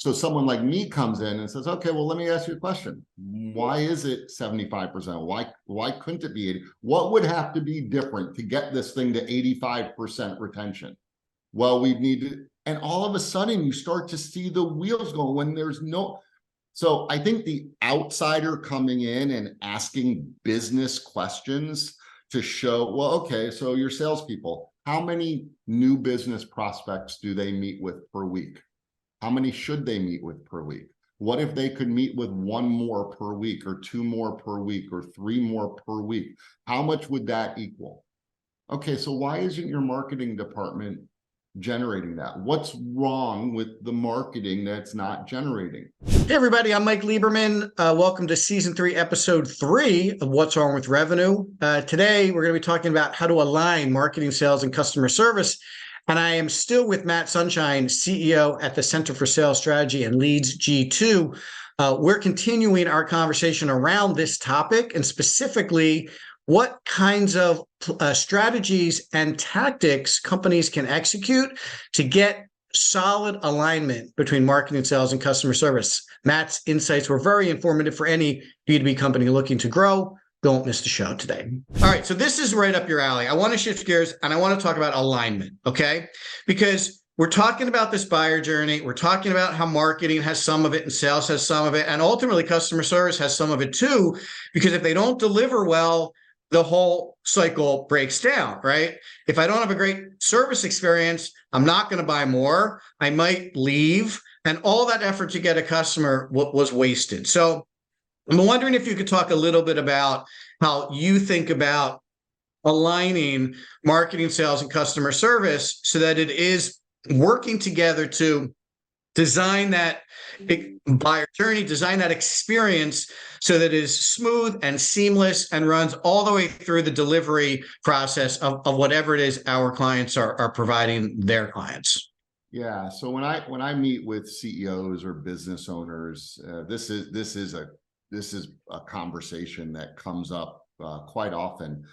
So someone like me comes in and says, okay, well, let me ask you a question. Why is it 75%? Why couldn't it be 80? What would have to be different to get this thing to 85% retention? Well, we need to, and all of a sudden you start to see the wheels going when there's no. So I think the outsider coming in and asking business questions to show, well, okay, so your salespeople, how many new business prospects do they meet with per week? How many should they meet with per week? What if they could meet with one more per week or two more per week or three more per week? How much would that equal? Okay, so why isn't your marketing department generating that? What's wrong with the marketing that's not generating? Hey everybody, I'm Mike Lieberman. Welcome to Season 3, Episode 3 of What's Wrong with Revenue. Today, we're going to be talking about how to align marketing, sales, and customer service. And I am still with Matt Sunshine, CEO at the Center for Sales Strategy and Leads G2. We're continuing our conversation around this topic, and specifically what kinds of strategies and tactics companies can execute to get solid alignment between marketing, sales, and customer service. Matt's insights were very informative for any B2B company looking to grow. Don't miss the show today. All right, so this is right up your alley. I want to shift gears and I want to talk about alignment, okay? Because we're talking about this buyer journey. We're talking about how marketing has some of it and sales has some of it, and ultimately customer service has some of it too, because if they don't deliver well, the whole cycle breaks down, right? If I don't have a great service experience, I'm not going to buy more. I might leave, and all that effort to get a customer was wasted. So I'm wondering if you could talk a little bit about how you think about aligning marketing, sales, and customer service so that it is working together to design that buyer journey, design that experience so that it is smooth and seamless and runs all the way through the delivery process of whatever it is our clients are providing their clients. Yeah. So when I meet with CEOs or business owners, this is a conversation that comes up quite often.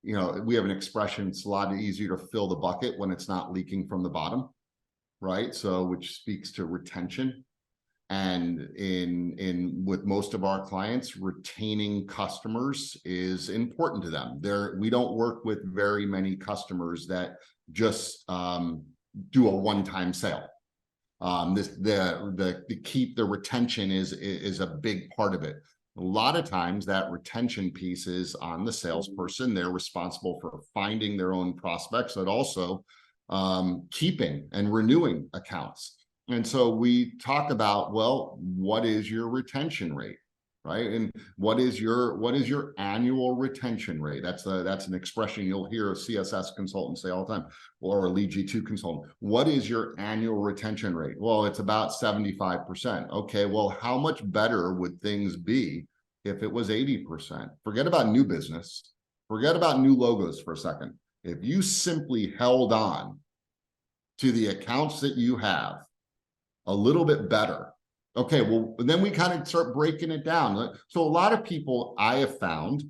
You know, we have an expression, it's a lot easier to fill the bucket when it's not leaking from the bottom, right? So which speaks to retention. And with most of our clients, retaining customers is important to them. We don't work with very many customers that just do a one-time sale. The retention is a big part of it. A lot of times that retention piece is on the salesperson. They're responsible for finding their own prospects, but also keeping and renewing accounts. And so we talk about, well, what is your retention rate, right? And what is your annual retention rate? That's an expression you'll hear a CSS consultant say all the time, or a Lead G2 consultant. What is your annual retention rate? Well, it's about 75%. Okay, well, how much better would things be if it was 80%? Forget about new business. Forget about new logos for a second. If you simply held on to the accounts that you have a little bit better, okay, well, then we kind of start breaking it down. So a lot of people I have found,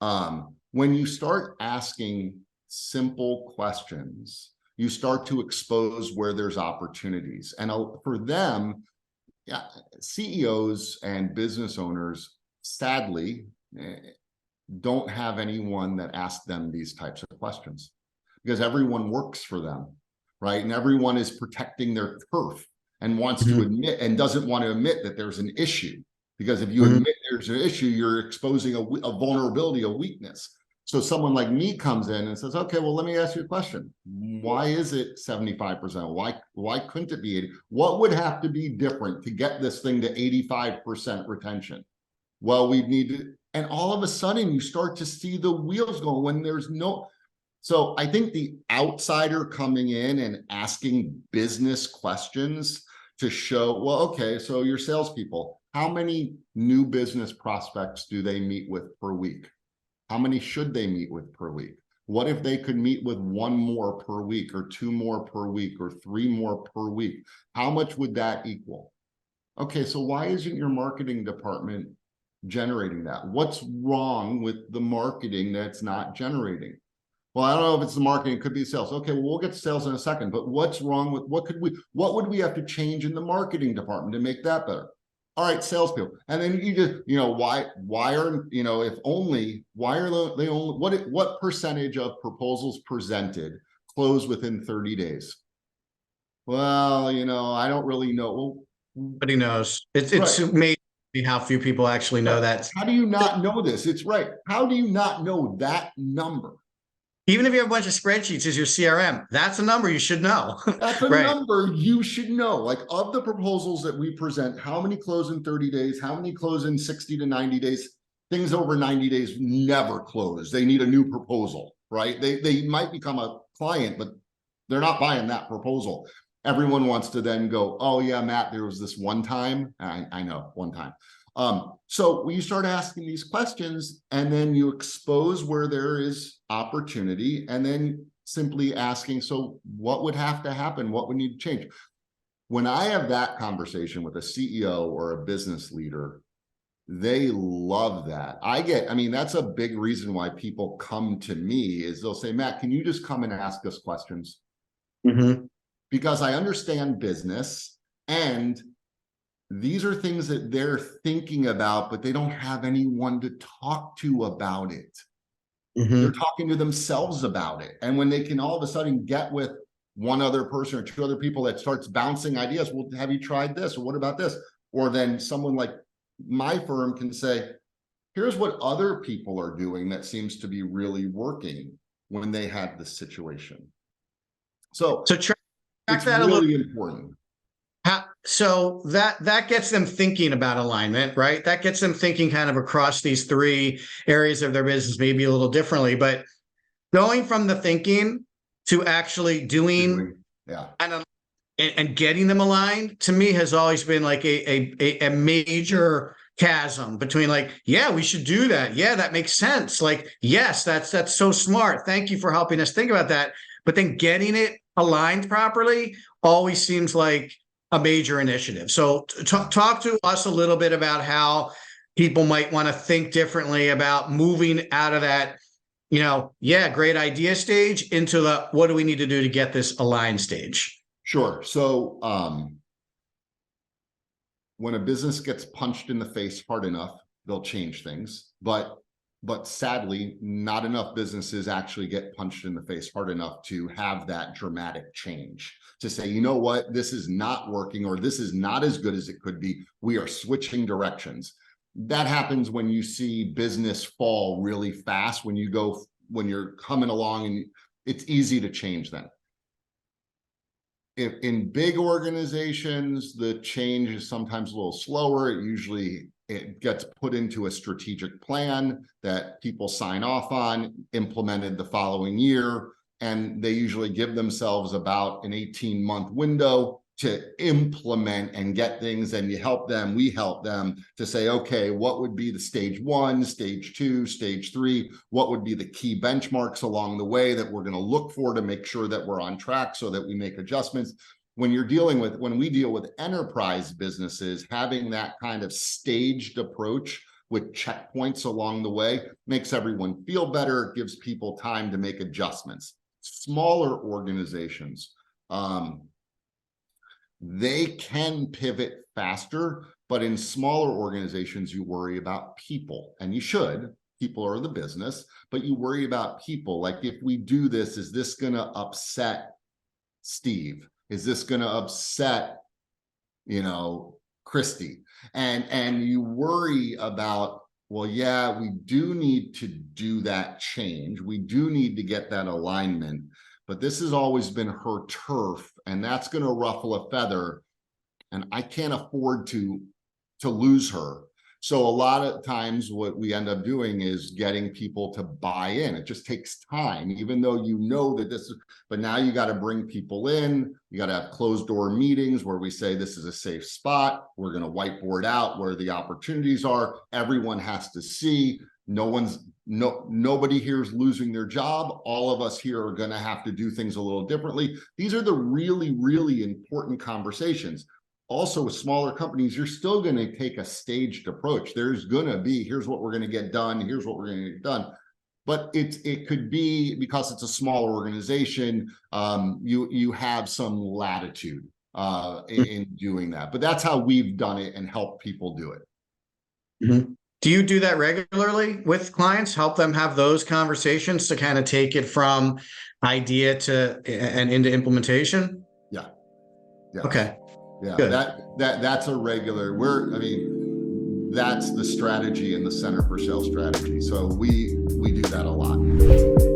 when you start asking simple questions, you start to expose where there's opportunities. And for them, CEOs and business owners, sadly, don't have anyone that asks them these types of questions because everyone works for them, right? And everyone is protecting their turf and wants to admit and doesn't want to admit that there's an issue, because if you admit there's an issue, you're exposing a vulnerability, a weakness. So someone like me comes in and says, okay, well, let me ask you a question. Why is it 75%? Why couldn't it be 80? What would have to be different to get this thing to 85% retention? Well, we need to, and all of a sudden you start to see the wheels going when there's no. So I think the outsider coming in and asking business questions to show, well, okay, so your salespeople, how many new business prospects do they meet with per week? How many should they meet with per week? What if they could meet with one more per week or two more per week or three more per week? How much would that equal? Okay, so why isn't your marketing department generating that? What's wrong with the marketing that's not generating? Well, I don't know if it's the marketing, it could be sales. Okay, well, we'll get to sales in a second, but what's wrong with what would we have to change in the marketing department to make that better? All right, salespeople. And then you just, why are, if only, why are they only, what percentage of proposals presented close within 30 days? Well, I don't really know. Well, Nobody knows. It's right. amazing how few people actually know Right. that. How do you not know this? It's right. How do you not know that number? Even if you have a bunch of spreadsheets as your CRM, that's a number you should know. That's a Right. number you should know. Like, of the proposals that we present, how many close in 30 days? How many close in 60 to 90 days? Things over 90 days never close. They need a new proposal, right? They might become a client, but they're not buying that proposal. Everyone wants to then go, oh yeah, Matt, there was this one time. I know, one time. So when you start asking these questions and then you expose where there is opportunity, and then simply asking, so what would have to happen? What would need to change? When I have that conversation with a CEO or a business leader, they love that. I mean, that's a big reason why people come to me, is they'll say, Matt, can you just come and ask us questions? Mm-hmm. Because I understand business, and these are things that they're thinking about, but they don't have anyone to talk to about it. Mm-hmm. They're talking to themselves about it. And when they can all of a sudden get with one other person or two other people that starts bouncing ideas, well, have you tried this? Or what about this? Or then someone like my firm can say, here's what other people are doing that seems to be really working when they have this situation. So Track it's that a little. really important. So that gets them thinking about alignment, right? That gets them thinking kind of across these three areas of their business, maybe a little differently, but going from the thinking to actually doing Yeah. and getting them aligned, to me, has always been like a major chasm between, like, yeah, we should do that. Yeah, that makes sense. Like, yes, that's so smart. Thank you for helping us think about that. But then getting it aligned properly always seems like a major initiative. So talk to us a little bit about how people might want to think differently about moving out of that, yeah, great idea stage into the, what do we need to do to get this aligned stage? Sure. So when a business gets punched in the face hard enough, they'll change things. But sadly, not enough businesses actually get punched in the face hard enough to have that dramatic change, to say, you know what, this is not working, or this is not as good as it could be. We are switching directions. That happens when you see business fall really fast, when you're coming along, and it's easy to change then. In big organizations, the change is sometimes a little slower. It gets put into a strategic plan that people sign off on, implemented the following year, and they usually give themselves about an 18-month window to implement and get things, and we help them to say, okay, what would be the stage 1, stage 2, stage 3? What would be the key benchmarks along the way that we're going to look for to make sure that we're on track, so that we make adjustments? When we deal with enterprise businesses, having that kind of staged approach with checkpoints along the way makes everyone feel better. It gives people time to make adjustments. Smaller organizations, they can pivot faster, but in smaller organizations, you worry about people, and you should. People are the business, but you worry about people. Like, if we do this, is this going to upset Steve? Is this going to upset, Christy? And you worry about, well, yeah, we do need to do that change. We do need to get that alignment, but this has always been her turf, and that's going to ruffle a feather, and I can't afford to lose her. So a lot of times what we end up doing is getting people to buy in. It just takes time, even though you know that this is, but now you got to bring people in. You got to have closed door meetings where we say, this is a safe spot. We're going to whiteboard out where the opportunities are. Everyone has to see. Nobody here is losing their job. All of us here are going to have to do things a little differently. These are the really, really important conversations. Also, with smaller companies, you're still going to take a staged approach. There's going to be, here's what we're going to get done. Here's what we're going to get done. but it could be, because it's a smaller organization, you have some latitude in doing that. But that's how we've done it and helped people do it. Mhm. Do you do that regularly with clients? Help them have those conversations to kind of take it from idea to and into implementation? Yeah. Yeah. Okay. Yeah. Good. That's a regular. That's the strategy in the Center for Sales Strategy. So we do that a lot.